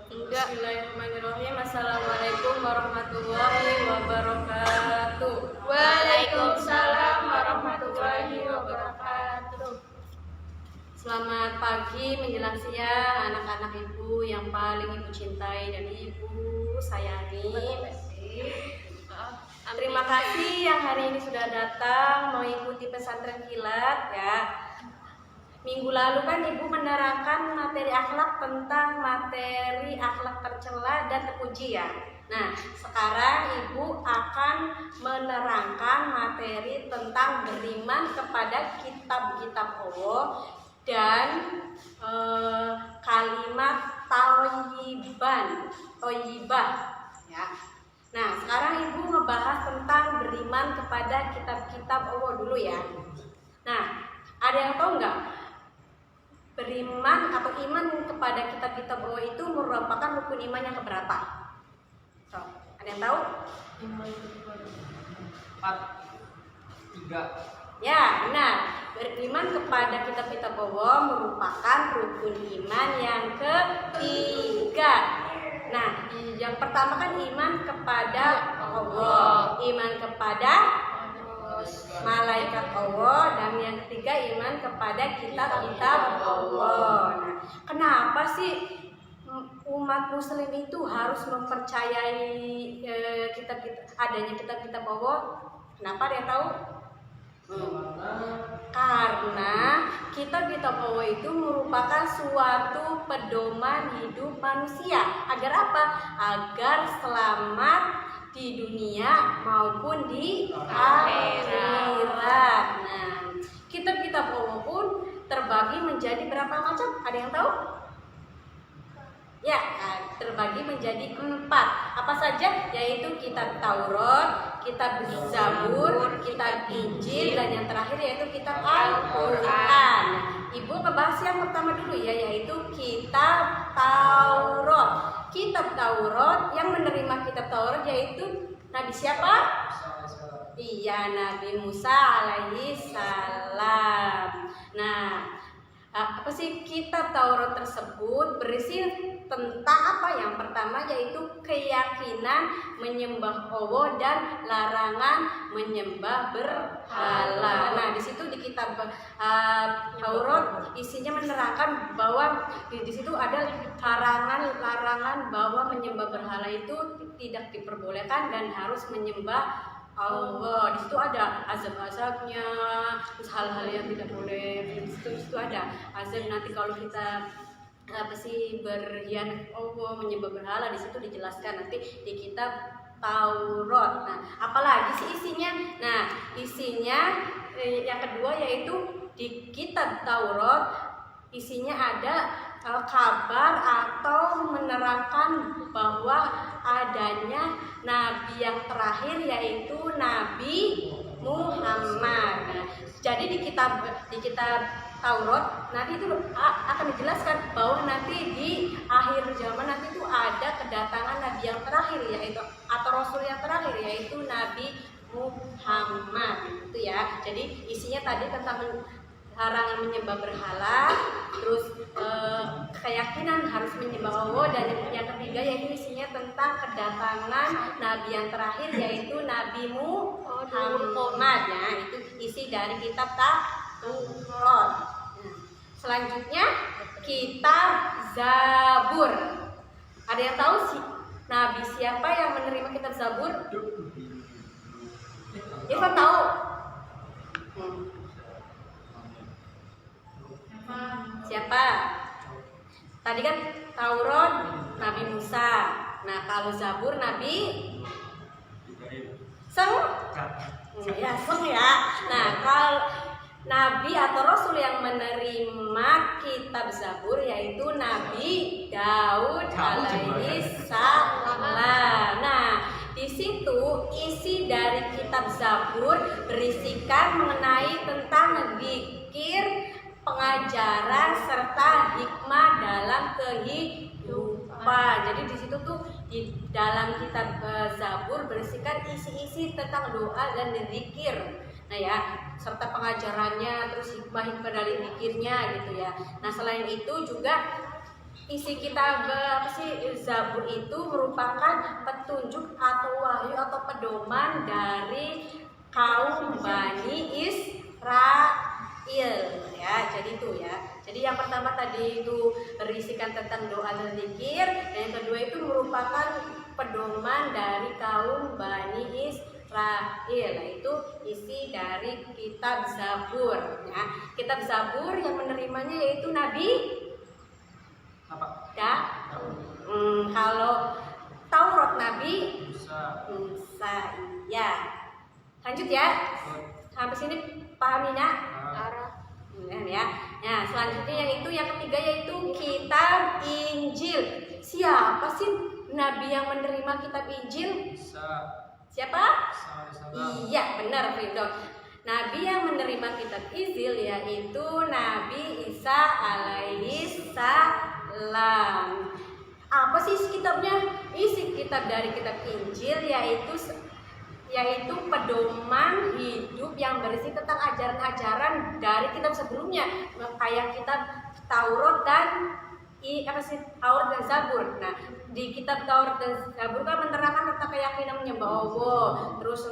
Enggak. Bismillahirrahmanirrahim. Assalamualaikum warahmatullahi wabarakatuh. Waalaikumsalam warahmatullahi wabarakatuh. Selamat pagi menjelang siang anak-anak ibu yang paling ibu cintai dan ibu sayangi. Terima kasih yang hari ini sudah datang mengikuti pesantren kilat ya. Minggu lalu kan ibu menerangkan materi akhlak tentang materi akhlak tercela dan terpuji ya. Nah, sekarang ibu akan menerangkan materi tentang beriman kepada kitab-kitab Allah dan kalimat toyibah ya. Nah, sekarang ibu ngebahas tentang beriman kepada kitab-kitab Allah dulu ya. Nah, ada yang tahu nggak? Beriman atau iman kepada kitab-kitab Allah itu merupakan rukun iman yang keberapa? So, ada yang tahu? 4, 3. Ya, benar. Beriman kepada kitab-kitab Allah merupakan rukun iman yang ketiga. Nah, yang pertama kan iman kepada Allah, iman kepada malaikat Allah, dan yang ketiga iman kepada kitab-kitab Allah. Nah, kenapa sih umat muslim itu harus mempercayai adanya kitab-kitab Allah? Kenapa, dia tahu? Karena kitab-kitab Allah itu merupakan suatu pedoman hidup manusia. Agar apa? Agar selamat di dunia maupun di akhirat. Nah, kitab-kitab Allah pun terbagi menjadi berapa macam? Ada yang tahu? Ya, terbagi menjadi 4. Apa saja? Yaitu kitab Taurat, kitab Zabur, kitab Injil, dan yang terakhir yaitu kitab Al-Quran. Ibu ngebahas yang pertama dulu ya, yaitu kitab Taurat. Kitab Taurat, yang menerima kitab Taurat yaitu Nabi siapa? Iya, Nabi Musa alaihi salam. Nah, apa sih kitab Taurat tersebut? Berisi tentang apa? Yang pertama yaitu keyakinan menyembah Allah dan larangan menyembah berhala. Nah, di situ di kitab Taurat isinya menerangkan bahwa di situ ada larangan bahwa menyembah berhala itu tidak diperbolehkan dan harus menyembah Allah. Di situ ada azab-azabnya, terus hal-hal yang tidak boleh. Di situ ada azab nanti kalau kita berkhianat Allah, menyembah berhala. Di situ dijelaskan nanti di kitab Taurat. Nah, apalagi sih isinya? Nah, isinya yang kedua yaitu di kitab Taurat isinya ada kabar atau menerangkan bahwa adanya nabi yang terakhir yaitu Nabi Muhammad. Nah, jadi di kitab Taurat nanti itu akan dijelaskan bahwa nanti di akhir zaman nanti itu ada kedatangan nabi yang terakhir yaitu atau rasul yang terakhir yaitu Nabi Muhammad itu ya. Jadi isinya tadi tentang larangan menyembah berhala, terus keyakinan harus menyembah Allah, dan yang ketiga yaitu isinya tentang kedatangan nabi yang terakhir yaitu Nabi Muhammad ya. Itu isi dari kitab Taurat. Selanjutnya kitab Zabur. Ada yang tahu sih nabi siapa yang menerima kitab Zabur? Irfan tahu? Siapa? Tadi kan Taurat Nabi Musa. Nah, kalau Zabur Nabi ya, Nah, kalau Nabi atau Rasul yang menerima kitab Zabur yaitu Nabi Daud alaihi salam. Nah, di situ isi dari kitab Zabur berisikan mengenai tentang zikir, pengajaran serta hikmah dalam kehidupan. Jadi di situ tuh di dalam kitab Zabur berisikan isi-isi tentang doa dan zikir. Nah ya, serta pengajarannya, terus hikmah dari zikirnya gitu ya. Nah, selain itu juga isi kitab Zabur itu merupakan petunjuk atau wahyu atau pedoman dari kaum Bani Israel ya. Jadi itu ya. Jadi yang pertama tadi itu berisikan tentang doa dan zikir, dan yang kedua itu merupakan pedoman dari kaum Bani Israel, yaitu isi dari kitab Zabur ya. Kitab Zabur yang menerimanya yaitu Nabi kalau Taurat Nabi Musa ya. Lanjut ya. Sampai sini pahami ya? Ya. Nah, selanjutnya yaitu yang ketiga yaitu kitab Injil. Siapa sih nabi yang menerima kitab Injil? Siapa? Iya, benar Ridho. Nabi yang menerima kitab Injil yaitu Nabi Isa alaihi salam. Apa sih isi kitabnya? Isi kitab dari kitab Injil yaitu pedoman hidup yang berisi tentang ajaran-ajaran dari kitab sebelumnya, kayak kitab Taurat dan Taurat dan Zabur. Nah, di kitab Taurat dan Zabur kan menerangkan tentang keyakinan menyembah Allah, terus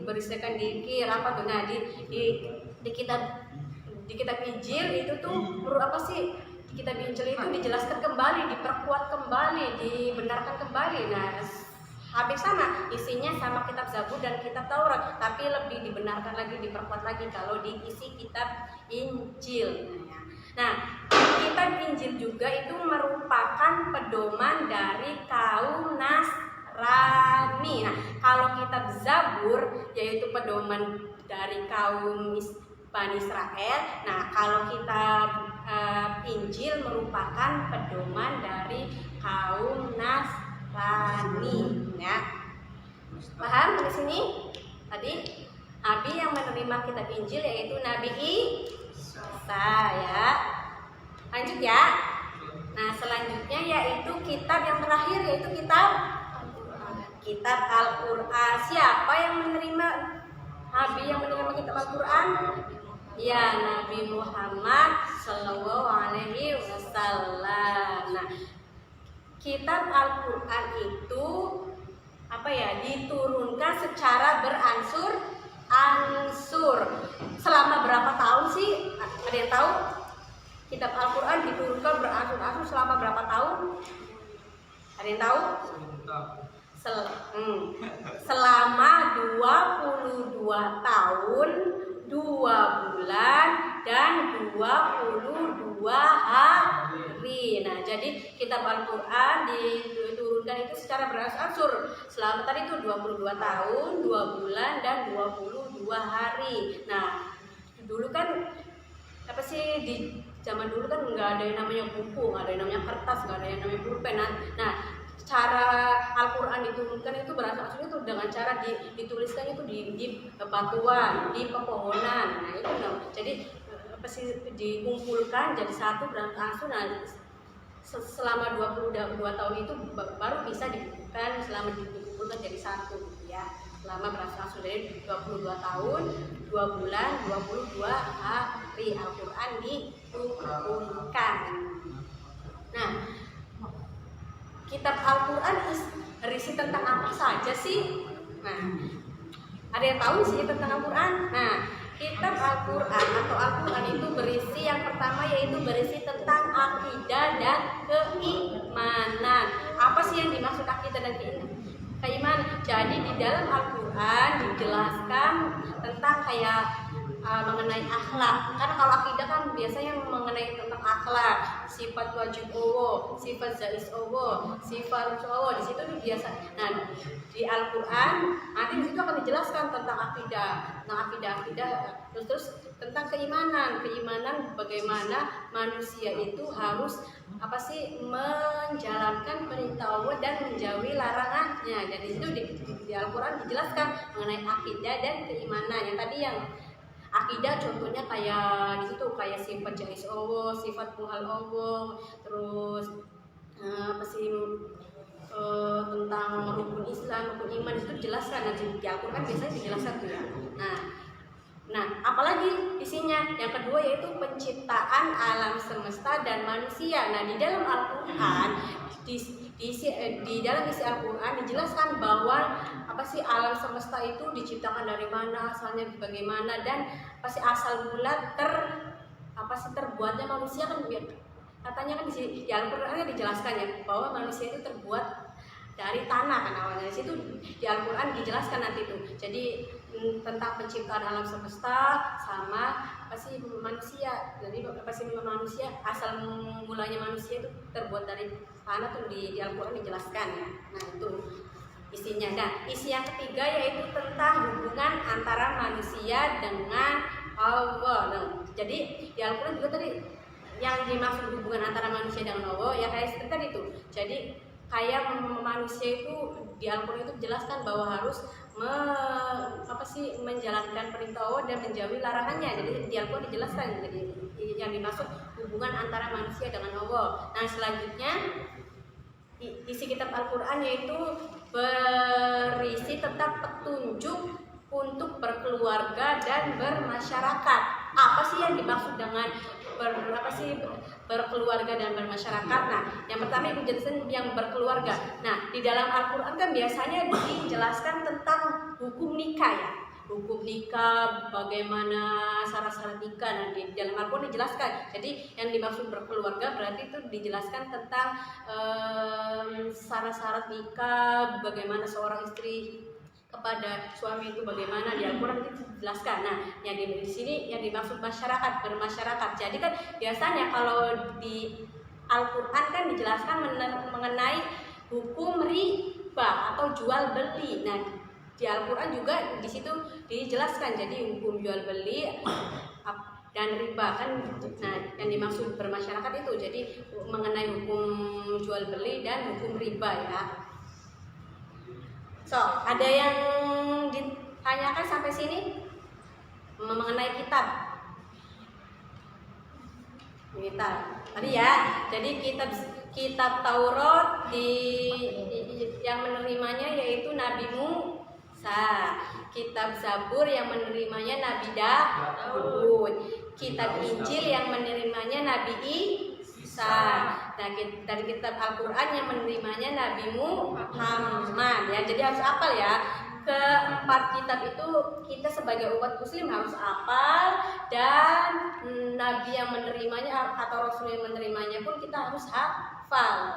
berisikan zikir apa tuh. Nah, di kitab Injil itu tuh kitab Injil itu dijelaskan kembali, diperkuat kembali, dibenarkan kembali. Nah, hampir sama isinya sama kitab Zabur dan kitab Taurat, tapi lebih dibenarkan lagi, diperkuat lagi kalau diisi kitab Injil. Nah, kitab Injil juga itu merupakan pedoman dari kaum Nasrani. Nah, kalau kitab Zabur yaitu pedoman dari kaum Bani Israel. Nah, kalau kitab Injil merupakan pedoman dari kaum Nasrani ya. Paham di sini? Tadi nabi yang menerima kitab Injil yaitu Nabi Isa ya. Lanjut ya. Nah, selanjutnya yaitu kitab yang terakhir yaitu kitab Al-Qur'an. Siapa yang menerima nabi yang menerima kitab Al-Qur'an? Ya, Nabi Muhammad Shallallahu Alaihi Wasallam. Nah, kitab Al-Qur'an itu diturunkan secara beransur-ansur. Selama berapa tahun sih? Ada yang tahu? Kitab Al-Qur'an diturunkan beransur-ansur selama berapa tahun? Ada yang tahu? Selama 22 tahun, 2 bulan dan 22 hari. Nah, jadi kitab Al-Qur'an diturunkan itu secara beransur-ansur. Selama tadi itu 22 tahun, 2 bulan dan 22 hari. Nah, dulu kan di zaman dulu kan nggak ada yang namanya buku, nggak ada yang namanya kertas, nggak ada yang namanya pulpen. Nah, cara Al-Qur'an diturunkan itu beransur-ansur itu dengan cara dituliskan itu di batuan, di pepohonan. Nah, itu jadi dikumpulkan jadi satu beransur-ansur. Nah, selama 22 tahun itu baru bisa dibukukan, selama dikumpulkan jadi satu ya. Selama beransur-ansur dari 22 tahun, 2 bulan, 22 hari Al-Qur'an diturunkan. Nah, kitab Al-Qur'an berisi tentang apa saja sih? Nah, ada yang tahu sih tentang Al-Qur'an? Nah, kitab Al-Qur'an atau Al-Qur'an itu berisi yang pertama yaitu berisi tentang akidah dan keimanan. Apa sih yang dimaksud akidah dan keimanan? Jadi di dalam Al-Qur'an dijelaskan tentang mengenai akhlak. Karena kalau akidah kan biasanya mengenai tentang akhlak, sifat wajib Allah, sifat jaiz Allah, sifat Allah. Di situ biasa. Nah, di Al-Qur'an nanti di situ akan dijelaskan tentang akidah. Nah, akidah terus tentang keimanan bagaimana manusia itu harus menjalankan perintah Allah dan menjauhi larangannya. Dan di situ di Al-Qur'an dijelaskan mengenai akidah dan keimanan. Yang tadi yang akidah contohnya kayak di situ kayak sifat jaiz Allah, sifat muhal Allah, terus tentang rukun Islam, rukun iman itu dijelaskan. Nah, di Al-Qur'an biasanya dijelaskan tuh ya. Nah, apalagi di isinya. Yang kedua yaitu penciptaan alam semesta dan manusia. Nah, di dalam Al-Qur'an di dalam isi Al-Qur'an dijelaskan bahwa apa sih alam semesta itu diciptakan dari mana, asalnya bagaimana, dan apa sih asal mula terbuatnya manusia kan katanya kan di Al-Qur'an kan dijelaskan ya bahwa manusia itu terbuat dari tanah kan awalnya. Di situ di Al-Qur'an dijelaskan nanti itu. Jadi tentang penciptaan alam semesta sama apa sih manusia. Jadi apa sih manusia, asal mulanya manusia itu terbuat dari tanah tuh di Al-Qur'an dijelaskan ya. Nah, itu isinya. Nah, isi yang ketiga yaitu tentang hubungan antara manusia dengan Allah. Nah, jadi di Al-Qur'an juga tadi yang dimaksud hubungan antara manusia dengan Allah ya kayak seperti tadi itu. Jadi kayak manusia itu di Al-Qur'an itu dijelaskan bahwa harus menjalankan perintah Allah dan menjauhi larangannya. Jadi di Al-Qur'an dijelaskan jadi yang dimaksud hubungan antara manusia dengan Allah. Nah, selanjutnya isi kitab Al-Qur'an yaitu berisi tentang petunjuk untuk berkeluarga dan bermasyarakat. Apa sih yang dimaksud dengan berkeluarga dan bermasyarakat? Nah, yang pertama Ibu jelaskan yang berkeluarga. Nah, di dalam Al-Qur'an kan biasanya dijelaskan tentang hukum nikah ya. Hukum nikah, bagaimana syarat-syarat nikah. Nah, di dalam Al-Qur'an dijelaskan. Jadi yang dimaksud berkeluarga berarti itu dijelaskan tentang syarat-syarat nikah, bagaimana seorang istri kepada suami itu bagaimana, di Al-Qur'an itu dijelaskan. Nah, yang di sini yang dimaksud masyarakat, bermasyarakat. Jadi kan biasanya kalau di Al-Qur'an kan dijelaskan mengenai hukum riba atau jual beli. Nah, di Al-Qur'an juga di situ dijelaskan jadi hukum jual beli dan riba kan. Nah, yang dimaksud bermasyarakat itu jadi mengenai hukum jual beli dan hukum riba ya. So, ada yang ditanyakan sampai sini mengenai kitab tadi ya. Jadi kitab Taurat yang menerimanya yaitu Nabi Musa. Kitab Zabur yang menerimanya Nabi Daud. Kitab Injil yang menerimanya Nabi Isa. Nah, dari kitab Al-Qur'an yang menerimanya Nabi Muhammad ya. Jadi harus hafal ya. Keempat kitab itu kita sebagai umat muslim harus hafal, dan nabi yang menerimanya atau rasul yang menerimanya pun kita harus hafal.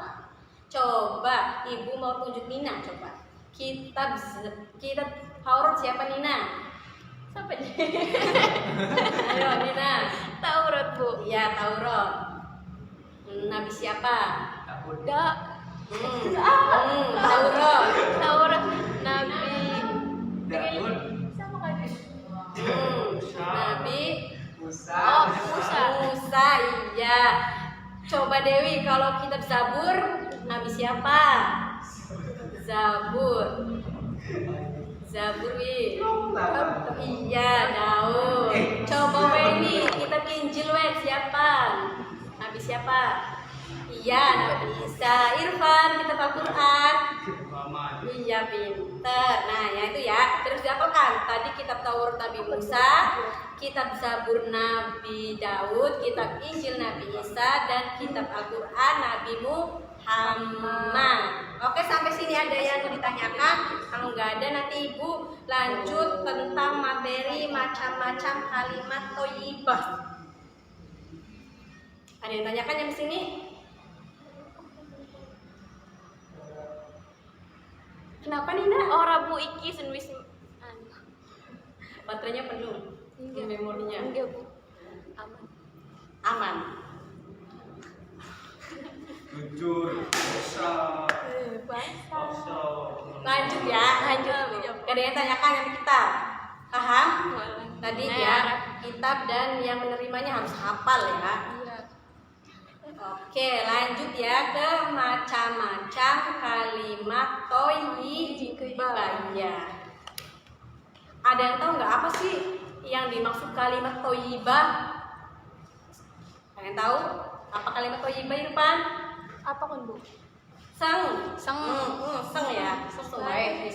Coba Ibu mau tunjuk Nina, coba. Kitab Taurat siapa Nina? Siapa nih? Ayo Nina. Taurat, Bu. Iya, Taurat. Nabi siapa? Taurat Nabi sama kan? Nabi Musa. Musa, iya. Coba Dewi, kalau kitab Zabur Nabi siapa? Zabur iya, Daud. Coba Weni, kitab Injil siapa? Nabi siapa? Iya, Nabi Isa. Irfan, kitab Al-Qur'an. Iya, pinter. Nah, ya itu ya. Terus dihafalkan. Tadi kitab Taurat Nabi Musa, kitab Zabur Nabi Daud, kitab Injil Nabi Isa, dan kitab Al-Qur'an Nabi Muhammad. Oke, sampai sini ada yang ditanyakan? Kalau nggak ada nanti Ibu lanjut tentang materi macam-macam kalimat thayyibah. Ada yang tanyakan yang di sini? Kenapa Nina? Ora Bu iki wis Baterainya penuh. Enggak. Memorinya. Enggak, Bu. Aman. Aman. Jujur, dosa. Lanjut ya. Lanjut. Gak ada yang tanyakan yang kita. Paham? Tadi Nah, ya kitab dan yang menerimanya harus hafal ya. Iya. Oke, lanjut ya ke macam-macam kalimat thayyibah. Ya. Ada yang tahu nggak apa sih yang dimaksud kalimat thayyibah? Ada yang tahu apa kalimat thayyibah, Irfan? Apa kan, Bu? Seng. Seng ya. Sesuai.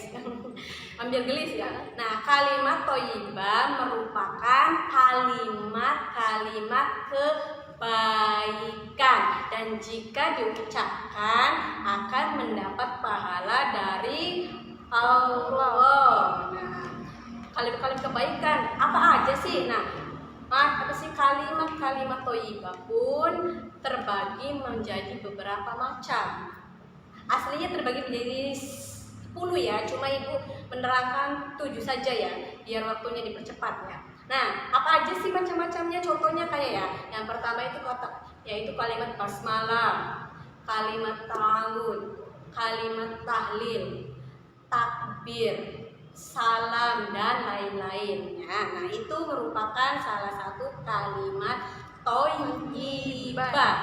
Ambil gelis ya. Nah, kalimat thayyibah merupakan kalimat-kalimat kebaikan dan jika diucapkan akan mendapat pahala dari Allah. Nah, kalimat-kalimat kebaikan apa aja sih? Nah, apa sih kalimat-kalimat thayyibah pun terbagi menjadi beberapa macam. Aslinya terbagi menjadi 10 ya, cuma ibu menerangkan 7 saja ya, biar waktunya dipercepat ya. Nah, apa aja sih macam-macamnya? Contohnya kayak ya, yang pertama itu yaitu kalimat basmalah, kalimat ta'awud, kalimat tahlil, takbir, salam dan lain-lainnya. Nah, itu merupakan salah satu kalimat thayyibah.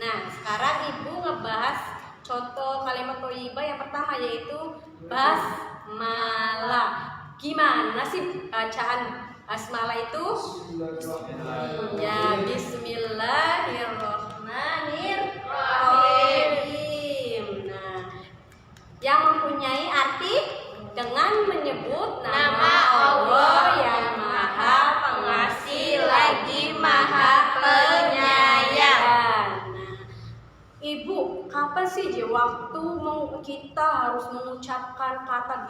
Nah, sekarang ibu ngebahas contoh kalimat thayyibah yang pertama yaitu basmalah. Gimana sih bacaan basmalah itu? Ya, bismillahirrahmanirrahim. Nah, yang mempunyai arti dengan menyebut nama Allah yang Maha Pengasih lagi Maha Penyayang. Ibu, kapan sih waktu kita harus mengucapkan kata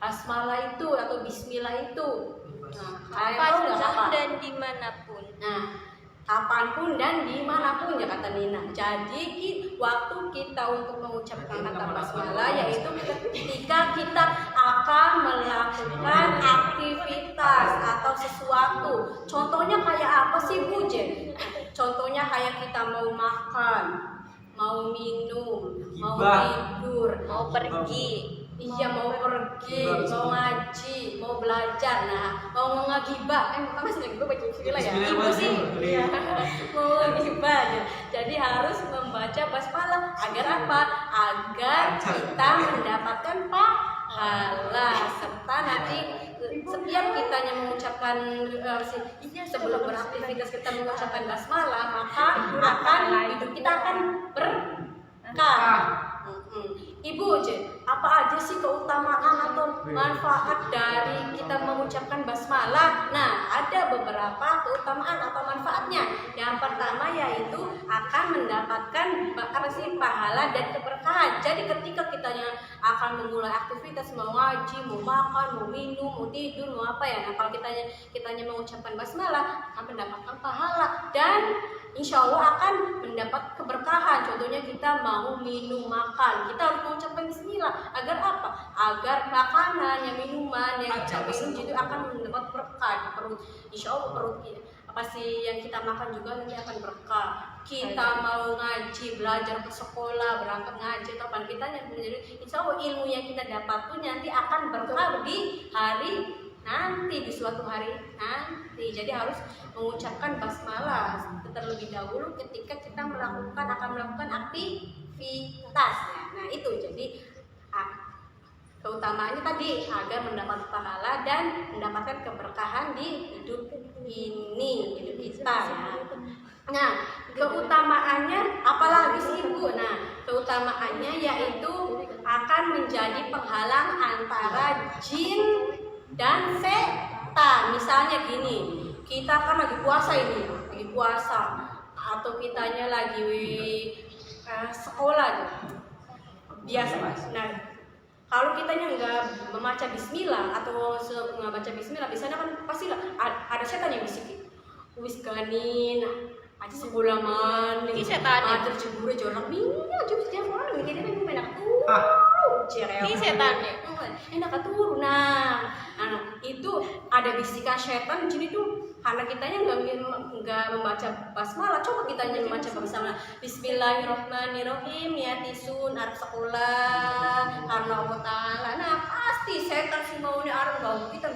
basmalah itu atau bismillah itu? Nah, Kapan dan dimanapun. Nah, kapanpun dan dimanapun ya kata Nina. Jadi waktu kita untuk mengucapkan kata basmalah yaitu ketika kita akan melakukan aktivitas atau sesuatu. Contohnya kayak apa sih Bu Jen? Contohnya kayak kita mau makan, mau minum, mau tidur, Mau pergi. iya mau pergi, mau ngaji, mau belajar, nah mau ngagibah, masih lagi gue baca bismillah ya, ibu sih, iya. Mau ngagibah, ya. Jadi harus membaca basmalah agar apa? Agar kita mendapatkan pahala serta nanti setiap kitanya mengucapkan sebelum beraktivitas kita mengucapkan basmalah maka akan hidup kita akan berkah. Ibu apa aja sih keutamaan atau manfaat dari kita mengucapkan basmalah? Nah, ada beberapa keutamaan atau manfaatnya. Yang pertama yaitu akan mendapatkan pahala dan keberkahan. Jadi ketika kita akan memulai aktivitas mau ngaji, mau makan, mau minum, mau tidur, mau apa ya. Nah, kalau kitanya mengucapkan basmalah akan mendapatkan pahala dan insya Allah akan mendapat keberkahan. Contohnya kita mau minum makan, kita harus mengucapkan bismillah. Agar apa? Agar makanan, minuman yang kita minum itu akan mendapat berkah di perut. Insya Allah perut apa sih yang kita makan juga nanti akan berkah. Kita mau ngaji, belajar ke sekolah, berangkat ngaji atau apa kita yang menjadi insya Allah ilmu yang kita dapat pun nanti akan berkah di hari nanti, di suatu hari nanti. Jadi harus mengucapkan basmalah terlebih dahulu ketika kita akan melakukan aktivitasnya. Nah itu jadi keutamaannya tadi agar mendapat pahala dan mendapatkan keberkahan di hidup ini, hidup kita ya. Nah keutamaannya apalagi sih Ibu? Nah keutamaannya yaitu akan menjadi penghalang antara jin dan setan. Misalnya gini, kita kan lagi puasa ini, lagi puasa atau kitanya lagi sekolah gitu. Biasa. Nah, kalau kitanya nggak membaca bismillah atau nggak baca bismillah, biasanya kan pasti ada setan yang bisik. Wis ganin, aja sekolah man, Ini setan. Aja cemburu jorok minyak, coba setiap orang mikirnya memang enak tuh. Ini setannya. Enak turun. Nah, itu ada bisikan setan di sini tuh. Karena kitanya nggak membaca basmalah, coba kitanya membaca basmalah. Bismillahirrahmanirrahim. Ya tisun arep sekolah karena Allah Taala. Nah pasti setan si maunya arep gak kita